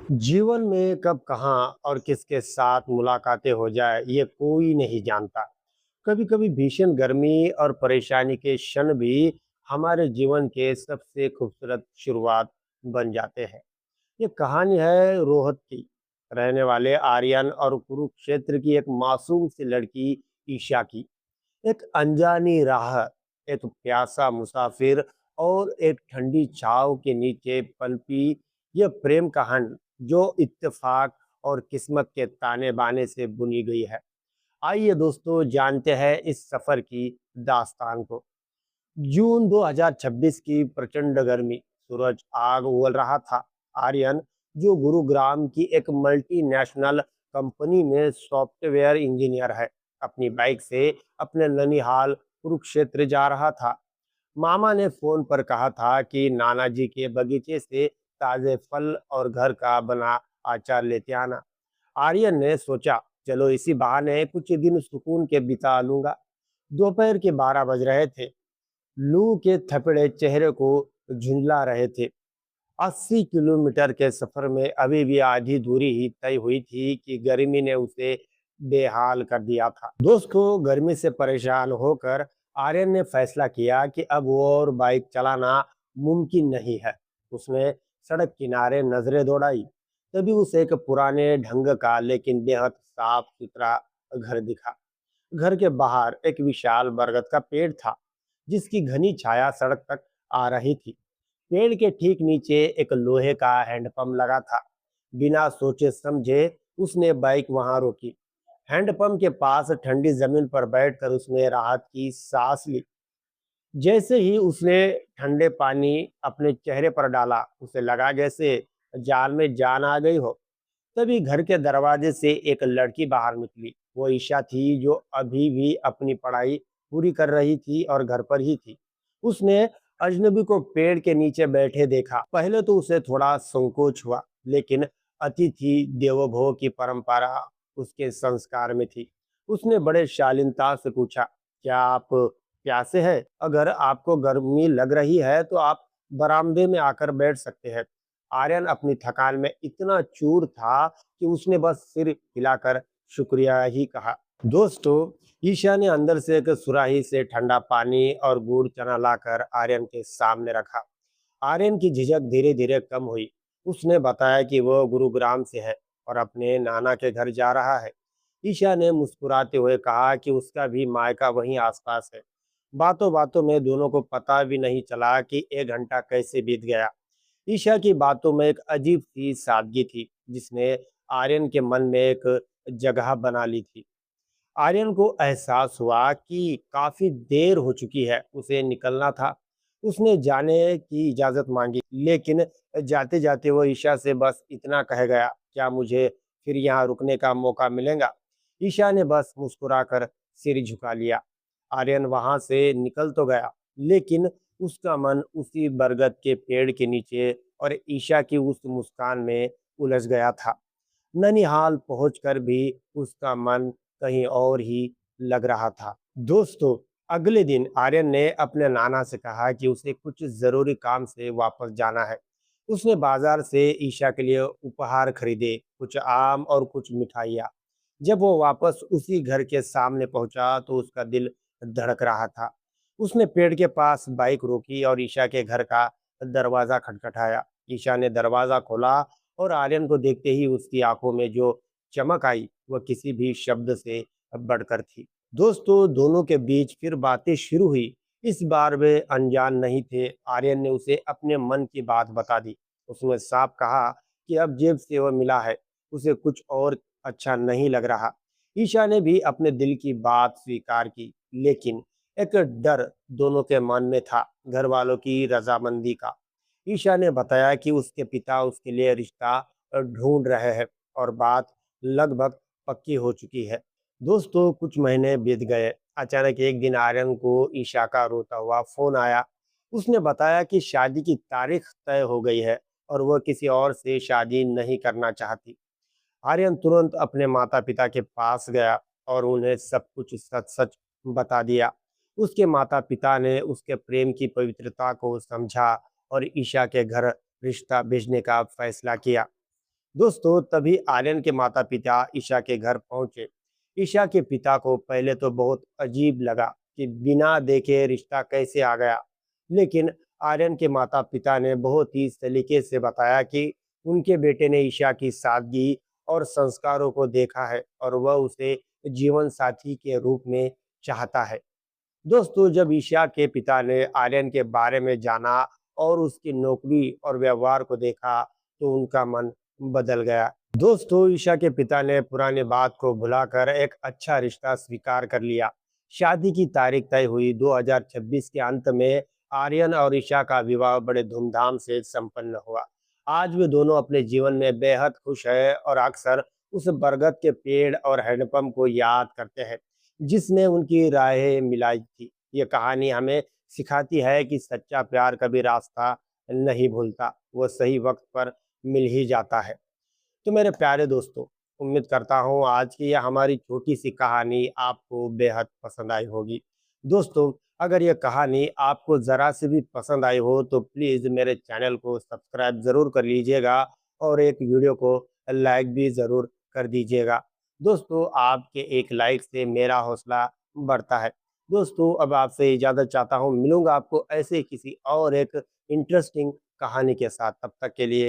जीवन में कब कहाँ और किसके साथ मुलाकातें हो जाए ये कोई नहीं जानता। कभी कभी भीषण गर्मी और परेशानी के क्षण भी हमारे जीवन के सबसे खूबसूरत शुरुआत बन जाते हैं। ये कहानी है रोहत की रहने वाले आर्यन और कुरुक्षेत्र की एक मासूम सी लड़की ईशा की। एक अनजानी राह, एक प्यासा मुसाफिर और एक ठंडी छाव के नीचे पनपी यह प्रेम कहानी जो इत्तेफाक और किस्मत के ताने बाने से बुनी गई है। आइए दोस्तों जानते हैं इस सफर की दास्तान को। जून 2026 की प्रचंड गर्मी, सूरज आग उगल रहा था। आर्यन, जो गुरुग्राम की एक मल्टीनेशनल कंपनी में सॉफ्टवेयर इंजीनियर है, अपनी बाइक से अपने ननिहाल कुरुक्षेत्र जा रहा था। मामा ने फोन पर कहा था कि नाना जी के बगीचे से ताजे फल और घर का बना अचार लेते आना। आर्यन ने सोचा, चलो इसी बहाने कुछ दिन सुकून के बिता लूंगा। दोपहर के 12 बज रहे थे। लू के थपड़े चेहरे को झुंझला रहे थे। 80 किलोमीटर के सफर में अभी भी आधी दूरी ही तय हुई थी कि गर्मी ने उसे बेहाल कर दिया था। दोस्त को गर्मी से परेशान होकर आर्यन ने फैसला किया कि अब वो और बाइक चलाना मुमकिन नहीं है। उसने सड़क किनारे नजरें दौड़ाई। तभी उसे एक पुराने ढंग का लेकिन बेहद साफ सुथरा घर दिखा। घर के बाहर एक विशाल बरगद का पेड़ था, जिसकी घनी छाया सड़क तक आ रही थी। पेड़ के ठीक नीचे एक लोहे का हैंडपंप लगा था। बिना सोचे समझे उसने बाइक वहां रोकी। हैंडपंप के पास ठंडी जमीन पर बैठकर उसने राहत की सांस ली। जैसे ही उसने ठंडे पानी अपने चेहरे पर डाला, उसे लगा जैसे जान में जान आ गई हो। तभी घर के दरवाजे से एक लड़की बाहर निकली। वो ईशा थी, जो अभी भी अपनी पढ़ाई पूरी कर रही थी और घर पर ही थी। उसने अजनबी को पेड़ के नीचे बैठे देखा। पहले तो उसे थोड़ा संकोच हुआ, लेकिन अतिथि देवो भव की परंपरा उसके संस्कार में थी। उसने बड़े शालीनता से पूछा, क्या आप प्यासे हैं? अगर आपको गर्मी लग रही है तो आप बरामदे में आकर बैठ सकते हैं। आर्यन अपनी थकान में इतना चूर था कि उसने बस सिर हिलाकर शुक्रिया ही कहा। दोस्तों, ईशा ने अंदर से एक सुराही से ठंडा पानी और गुड़ चना लाकर आर्यन के सामने रखा। आर्यन की झिझक धीरे धीरे कम हुई। उसने बताया कि वह गुरुग्राम से है और अपने नाना के घर जा रहा है। ईशा ने मुस्कुराते हुए कहा कि उसका भी मायका वहीं आसपास है। बातों बातों में दोनों को पता भी नहीं चला कि 1 घंटा कैसे बीत गया। ईशा की बातों में एक अजीब सी सादगी थी, जिसने आर्यन के मन में एक जगह बना ली थी। आर्यन को एहसास हुआ कि काफी देर हो चुकी है, उसे निकलना था। उसने जाने की इजाजत मांगी, लेकिन जाते जाते वो ईशा से बस इतना कह गया, क्या मुझे फिर यहाँ रुकने का मौका मिलेगा? ईशा ने बस मुस्कुराकर सिर झुका लिया। आर्यन वहां से निकल तो गया, लेकिन उसका मन उसी बरगद के पेड़ के नीचे और ईशा की उस मुस्कान में उलझ गया था। ननिहाल पहुंचकर भी उसका मन कहीं और ही लग रहा था। दोस्तों, अगले दिन आर्यन ने अपने नाना से कहा कि उसे कुछ जरूरी काम से वापस जाना है। उसने बाजार से ईशा के लिए उपहार खरीदे, कुछ आम और कुछ मिठाइयाँ। जब वो वापस उसी घर के सामने पहुंचा तो उसका दिल धड़क रहा था। उसने पेड़ के पास बाइक रोकी और ईशा के घर का दरवाजा खटखटाया। ईशा ने दरवाजा खोला और आर्यन को देखते ही उसकी आंखों में जो चमक आई, वह किसी भी शब्द से बढ़कर थी। दोस्तों, दोनों के बीच फिर बातें शुरू हुई। इस बार वे अनजान नहीं थे। आर्यन ने उसे अपने मन की बात बता दी। उसने साफ कहा कि अब जेब से वह मिला है, उसे कुछ और अच्छा नहीं लग रहा। ईशा ने भी अपने दिल की बात स्वीकार की, लेकिन एक डर दोनों के मन में था, घर वालों की रजामंदी का। ईशा ने बताया कि उसके पिता उसके लिए रिश्ता ढूंढ रहे हैं और बात लगभग पक्की हो चुकी है। दोस्तों, कुछ महीने बीत गए। अचानक एक दिन आर्यन को ईशा का रोता हुआ फोन आया। उसने बताया कि शादी की तारीख तय हो गई है और वह किसी और से शादी नहीं करना चाहती। आर्यन तुरंत अपने माता पिता के पास गया और उन्हें सब कुछ सच सच बता दिया। उसके माता पिता ने उसके प्रेम की पवित्रता को समझा और ईशा के घर रिश्ता भेजने का फैसला किया। दोस्तों तभी आर्यन के माता पिता ईशा के घर पहुंचे। ईशा के पिता को पहले तो बहुत अजीब लगा कि बिना देखे रिश्ता कैसे आ गया, लेकिन आर्यन के माता पिता ने बहुत ही सलीके से बताया कि उनके बेटे ने ईशा की सादगी और संस्कारों को देखा है और वह उसे जीवन साथी के रूप में चाहता है। दोस्तों जब ईशा के पिता ने आर्यन के बारे में जाना और उसकी नौकरी और व्यवहार को देखा तो उनका मन बदल गया। दोस्तों ईशा के पिता ने पुरानी बात को भुलाकर एक अच्छा रिश्ता स्वीकार कर लिया। शादी की तारीख तय हुई। 2026 के अंत में आर्यन और ईशा का विवाह बड़े धूमधाम से संपन्न हुआ। आज वे दोनों अपने जीवन में बेहद खुश है और अक्सर उस बरगद के पेड़ और हैंडपंप को याद करते हैं जिसने उनकी राहें मिलाई थी। ये कहानी हमें सिखाती है कि सच्चा प्यार कभी रास्ता नहीं भूलता, वो सही वक्त पर मिल ही जाता है। तो मेरे प्यारे दोस्तों, उम्मीद करता हूँ आज की यह हमारी छोटी सी कहानी आपको बेहद पसंद आई होगी। दोस्तों अगर यह कहानी आपको ज़रा से भी पसंद आई हो तो प्लीज़ मेरे चैनल को सब्सक्राइब ज़रूर कर लीजिएगा और एक वीडियो को लाइक भी ज़रूर कर दीजिएगा। दोस्तों आपके एक लाइक से मेरा हौसला बढ़ता है। दोस्तों अब आपसे इजाज़त चाहता हूँ, मिलूंगा आपको ऐसे किसी और एक इंटरेस्टिंग कहानी के साथ। तब तक के लिए